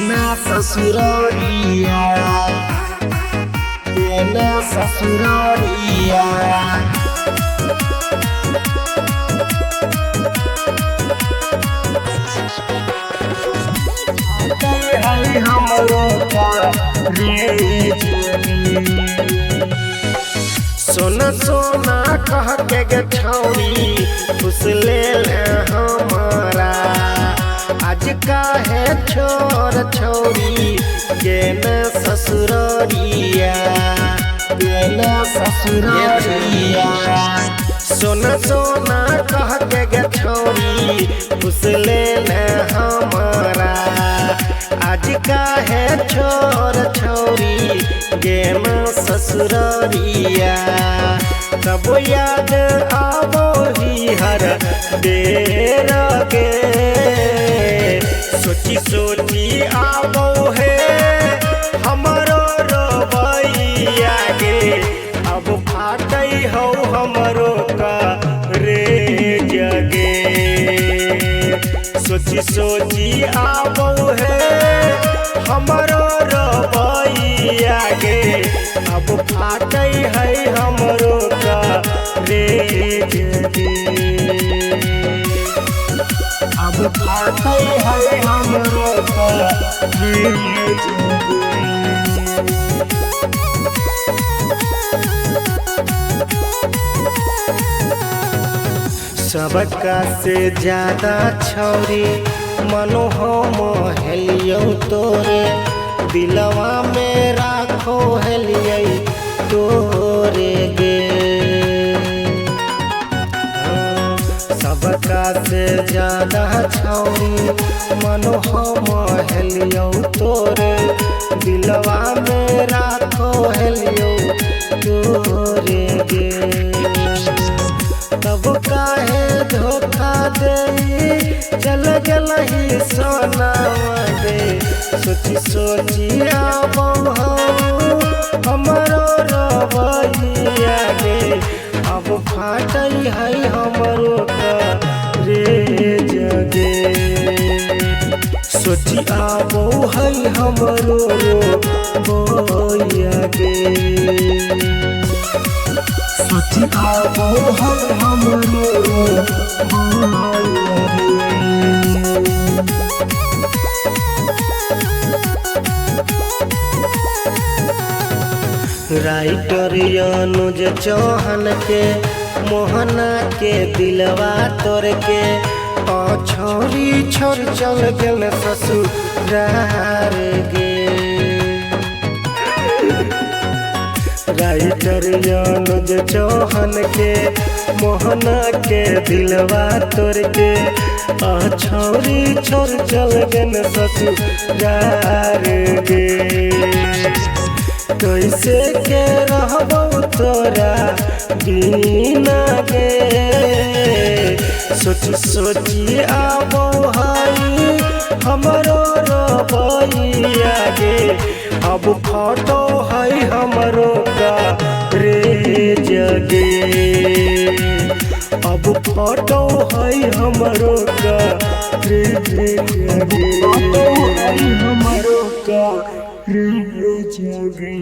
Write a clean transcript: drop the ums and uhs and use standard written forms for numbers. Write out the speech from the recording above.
देना ससुरालिया, देना ससुरालिया। हमरो सोना सोना कह के गे छौरी खुश ले हमारा, आज काहे छोर छौरी गेन ससुरालिया, गेन ससुरालिया। सोना सोना कह के गे छौरी खुश ले हमारा, आज काहे छोर छौरी गेम ससुरालिया। तब याद आवो ही हर बेर गे, सोची सोची आवो है हमरो रवैया गे। अब फाटई हो हमरो का रे जगे, सोची सोची आवो है हमरो रवैया गे। अब फाटई है हमरो का रे जगे, अब फाटई है हमरो का रे जगे। सबका से ज्यादा छौरी मनोहो मोहलियो तोरे, दिलवा में राखो हेलियै तोरे गे। सबका से ज्यादा छौरी मनोहो मोहलियो तोरे, दिलवा में राखो हेलियो तोरे गे। तब काहे धोखा दे चल गलही सोना दे, सोची सोची आवो हमरो रवैया गे। अब फाटई है हमरो का रे जगे, सोची आवो है हमरो रवैया गे, सोची आवो है हमरो रवैया गे। राइटर अनुज चौहान के मोहना के दिलवा तोड़ के, छौरी छोड़ चल गेल ससुरार गे। राइटर अनुज चौहान के मोहना के दिलवा तोड़ के, छौरी छोड़ चल गेल ससुरार गे। कैसे के रहबो तोरा बिना गे, सोची सोची आवो है हमरो रवैया गे। अब फोटो है हमरो का रे जगे, अब फोटो है हमरो का रे जगे, फोटो है हमरो का रे जगे।